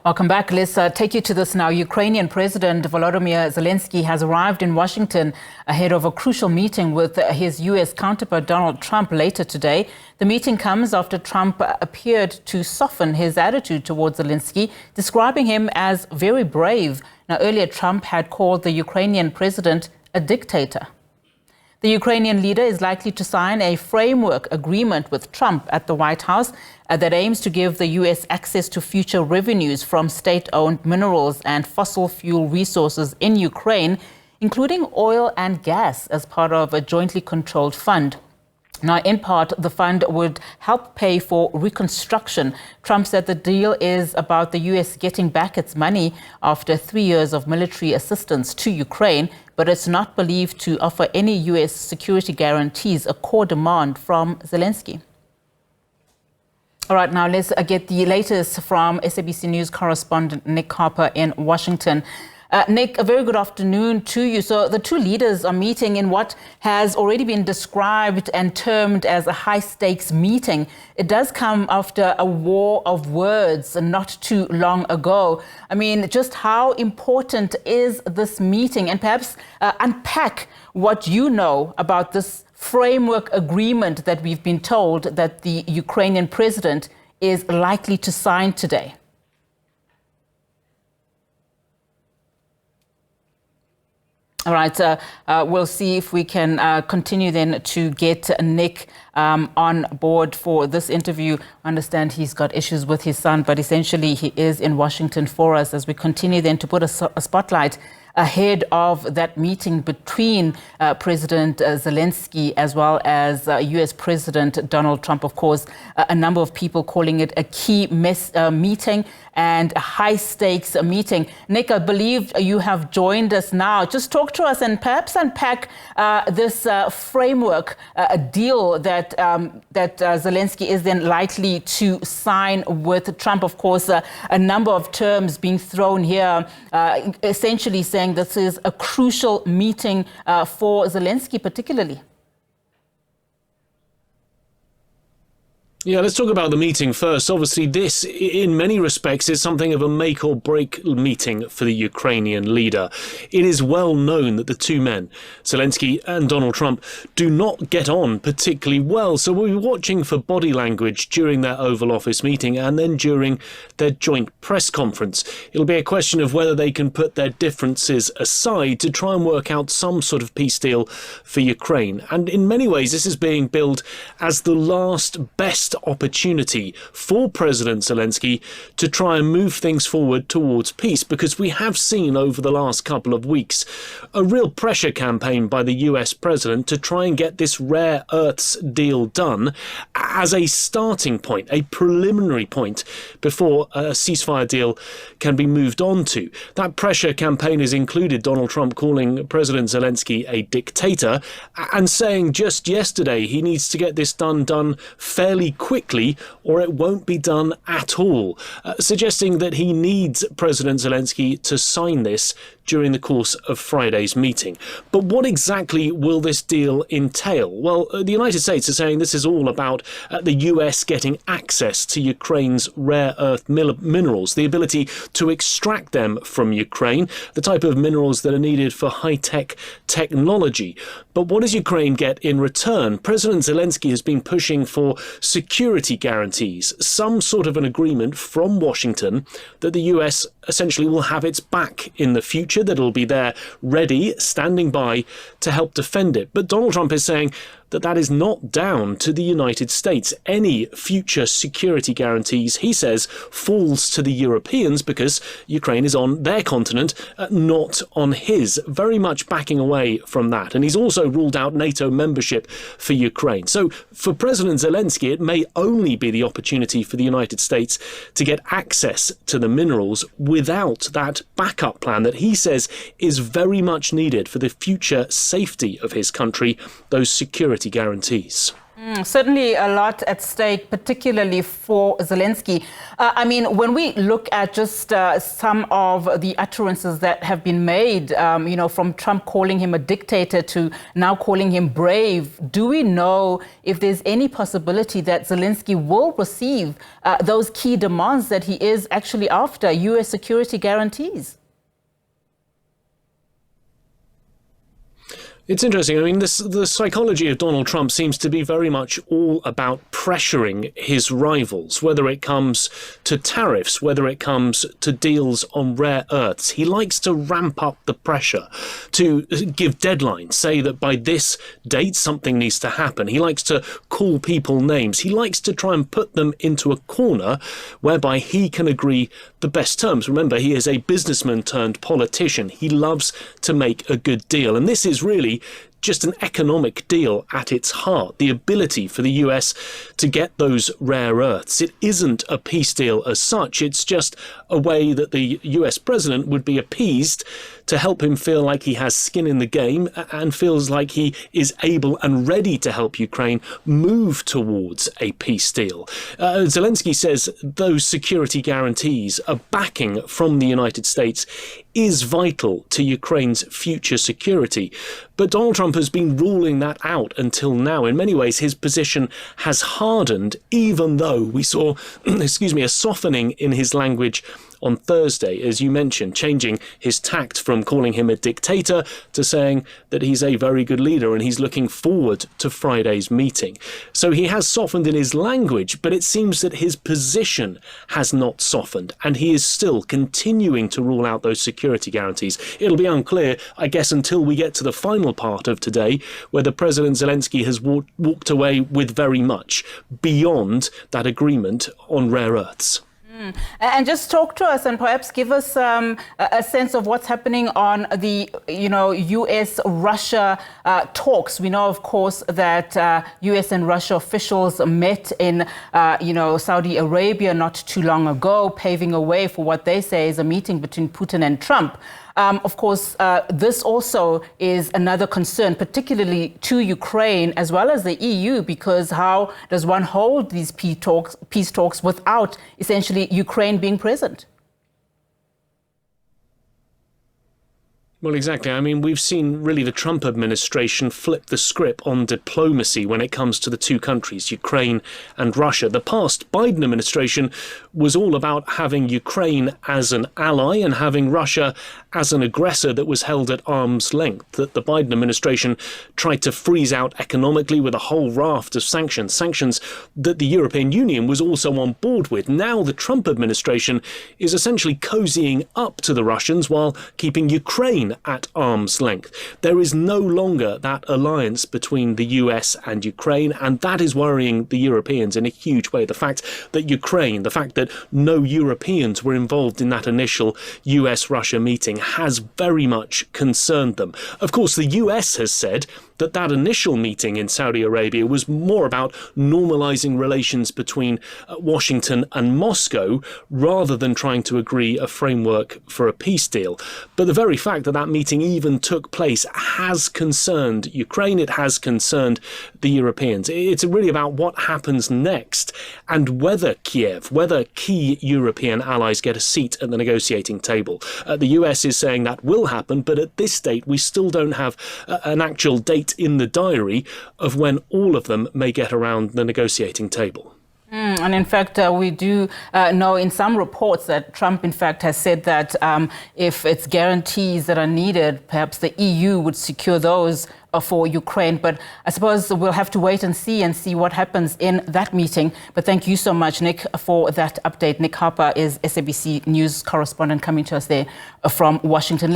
Welcome back. Let's take you to this now. Ukrainian President Volodymyr Zelenskyy has arrived in Washington ahead of a crucial meeting with his U.S. counterpart Donald Trump later today. The meeting comes after Trump appeared to soften his attitude towards Zelenskyy, describing him as very brave. Now, earlier Trump had called the Ukrainian president a dictator. The Ukrainian leader is likely to sign a framework agreement with Trump at the White House that aims to give the U.S. access to future revenues from state-owned minerals and fossil fuel resources in Ukraine, including oil and gas, as part of a jointly controlled fund. Now, in part, the fund would help pay for reconstruction. Trump said the deal is about the U.S. getting back its money after 3 years of military assistance to Ukraine, but it's not believed to offer any U.S. security guarantees, a core demand from Zelenskyy. All right, now let's get the latest from SABC News correspondent Nick Harper in Washington. Nick, a very good afternoon to you. So the two leaders are meeting in what has already been described and termed as a high-stakes meeting. It does come after a war of words not too long ago. I mean, just how important is this meeting? And perhaps unpack what you know about this framework agreement that we've been told that the Ukrainian president is likely to sign today. All right, we'll see if we can continue then to get Nick on board for this interview. I understand he's got issues with his son, but essentially he is in Washington for us as we continue then to put a spotlight ahead of that meeting between President Zelenskyy as well as U.S. President Donald Trump. Of course, a number of people calling it a key meeting and a high-stakes meeting. Nick, I believe you have joined us now. Just talk to us and perhaps unpack this framework, a deal that Zelenskyy is then likely to sign with Trump. Of course, a number of terms being thrown here, essentially saying this is a crucial meeting for Zelenskyy particularly. Yeah, let's talk about the meeting first. Obviously, this, in many respects, is something of a make or break meeting for the Ukrainian leader. It is well known that the two men, Zelenskyy and Donald Trump, do not get on particularly well. So we'll be watching for body language during their Oval Office meeting and then during their joint press conference. It'll be a question of whether they can put their differences aside to try and work out some sort of peace deal for Ukraine. And in many ways, this is being billed as the last best opportunity for President Zelenskyy to try and move things forward towards peace, because we have seen over the last couple of weeks a real pressure campaign by the US president to try and get this rare earths deal done as a starting point, a preliminary point before a ceasefire deal can be moved on to. That pressure campaign has included Donald Trump calling President Zelenskyy a dictator and saying just yesterday he needs to get this done fairly quickly or it won't be done at all, suggesting that he needs President Zelenskyy to sign this during the course of Friday's meeting. But what exactly will this deal entail? Well, the United States are saying this is all about the US getting access to Ukraine's rare earth minerals, the ability to extract them from Ukraine, the type of minerals that are needed for high-tech technology. But what does Ukraine get in return? President Zelenskyy has been pushing for security guarantees, some sort of an agreement from Washington that the US essentially will have its back in the future, that it'll be there ready, standing by to help defend it. But Donald Trump is saying that is not down to the United States. Any future security guarantees, he says, falls to the Europeans because Ukraine is on their continent, not on his, very much backing away from that. And he's also ruled out NATO membership for Ukraine. So for President Zelenskyy, it may only be the opportunity for the United States to get access to the minerals without that backup plan that he says is very much needed for the future safety of his country, those security guarantees. Certainly a lot at stake, particularly for Zelenskyy. I mean, when we look at just some of the utterances that have been made, from Trump calling him a dictator to now calling him brave, do we know if there's any possibility that Zelenskyy will receive those key demands that he is actually after, U.S. security guarantees? It's interesting. I mean, the psychology of Donald Trump seems to be very much all about pressuring his rivals, whether it comes to tariffs, whether it comes to deals on rare earths. He likes to ramp up the pressure, to give deadlines, say that by this date something needs to happen. He likes to call people names. He likes to try and put them into a corner whereby he can agree the best terms. Remember, he is a businessman turned politician. He loves to make a good deal. And this is really just an economic deal at its heart, the ability for the US to get those rare earths. It isn't a peace deal as such. It's just a way that the US president would be appeased to help him feel like he has skin in the game and feels like he is able and ready to help Ukraine move towards a peace deal. Zelenskyy says those security guarantees, a backing from the United States, is vital to Ukraine's future security. But Donald Trump has been ruling that out until now. In many ways, his position has hardened, even though we saw, a softening in his language on Thursday, as you mentioned, changing his tact from calling him a dictator to saying that he's a very good leader and he's looking forward to Friday's meeting. So he has softened in his language, but it seems that his position has not softened, and he is still continuing to rule out those security guarantees. It'll be unclear, I guess, until we get to the final part of today, whether President Zelenskyy has walked away with very much beyond that agreement on rare earths. And just talk to us and perhaps give us a sense of what's happening on the, US-Russia talks. We know, of course, that US and Russia officials met in, Saudi Arabia not too long ago, paving a way for what they say is a meeting between Putin and Trump. Of course, this also is another concern, particularly to Ukraine as well as the EU, because how does one hold these peace talks without essentially Ukraine being present? Well, exactly. I mean, we've seen really the Trump administration flip the script on diplomacy when it comes to the two countries, Ukraine and Russia. The past Biden administration was all about having Ukraine as an ally and having Russia as an aggressor that was held at arm's length, that the Biden administration tried to freeze out economically with a whole raft of sanctions that the European Union was also on board with. Now the Trump administration is essentially cozying up to the Russians while keeping Ukraine at arm's length. There is no longer that alliance between the US and Ukraine, and that is worrying the Europeans in a huge way. The fact that no Europeans were involved in that initial US-Russia meeting has very much concerned them. Of course, the US has said that initial meeting in Saudi Arabia was more about normalizing relations between Washington and Moscow rather than trying to agree a framework for a peace deal. But the very fact that meeting even took place has concerned Ukraine, it has concerned the Europeans. It's really about what happens next and whether key European allies get a seat at the negotiating table. The US is saying that will happen, but at this date we still don't have an actual date in the diary of when all of them may get around the negotiating table. And in fact, we do know in some reports that Trump, in fact, has said that if it's guarantees that are needed, perhaps the EU would secure those for Ukraine. But I suppose we'll have to wait and see what happens in that meeting. But thank you so much, Nick, for that update. Nick Harper is SABC News correspondent coming to us there from Washington.